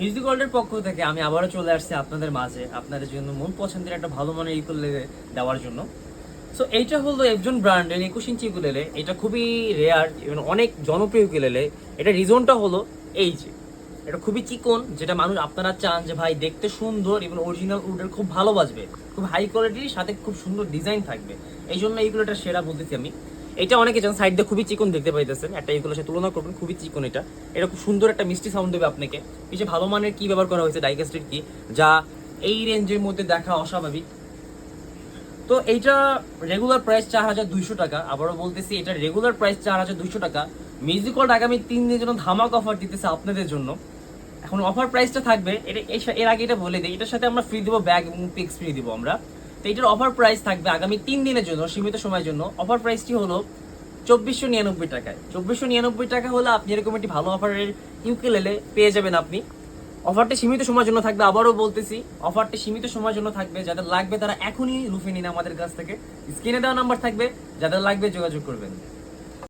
Music ওয়ার্ল্ডের পক্ষ থেকে আমি আবারও চলে আসছি আপনাদের মাঝে আপনাদের জন্য মন পছন্দের একটা ভালো মানের ইউকুলেলে দেওয়ার জন্য। সো এইটা হলো একজন ব্র্যান্ডের 21 ইঞ্চি ইউকুলেলে। এটা খুবই রেয়ার এবং অনেক জনপ্রিয় ইউকুলেলে। এটা রিজনটা হলো এই যে এটা খুবই চিকন, যেটা মানুষ আপনারা চান যে ভাই দেখতে সুন্দর এবং অরিজিনাল উডের খুব ভালো বাজবে, খুব হাই কোয়ালিটির সাথে খুব সুন্দর ডিজাইন থাকবে। এই জন্য এইগুলো এটা সেরা বলতেছি আমি। এটা অনেকে যেন সাইড দিয়ে খুবই চিকন দেখতে পাইতেছেন, একটা ইউকুলের সাথে তুলনা করবেন, খুবই চিকন। এটা খুব সুন্দর একটা মিষ্টি সাউন্ড দেবে আপনাকে। এই যে ভালো মানের কি ব্যবহার করা হয়েছে, ডাইকাস্টের কি, যা এই রেঞ্জের মধ্যে দেখা অস্বাভাবিক। তো এইটা রেগুলার প্রাইস 4200 টাকা। আবারও বলতেছি, এটা রেগুলার প্রাইস 4200 টাকা। মিউজিক ওয়ার্ল্ড আগামী 3 দিনের জন্য ধামাক অফার দিতেছে আপনাদের জন্য। এখন অফার প্রাইসটা থাকবে এটা, এর আগে এটা বলে দিই, এটার সাথে আমরা ফ্রি দেবো ব্যাগ এবং পিক্স ফ্রি দিব আমরা। তো এটার অফার প্রাইস থাকবে আগামী 3 দিনের জন্য, সীমিত সময়ের জন্য। অফার প্রাইসটি হলো 2499 টাকায়। 2499 টাকা হলে আপনি এরকম একটি ভালো অফারের ইউকেলেলে পেয়ে যাবেন আপনি। অফারটি সীমিত সময়ের জন্য থাকবে, আবারও বলতেছি অফারটি সীমিত সময়ের জন্য থাকবে। যাদের লাগবে তারা এখনই লুফে নিন আমাদের কাছ থেকে। স্ক্রিনে দেওয়া নাম্বার থাকবে, যাদের লাগবে যোগাযোগ করবেন।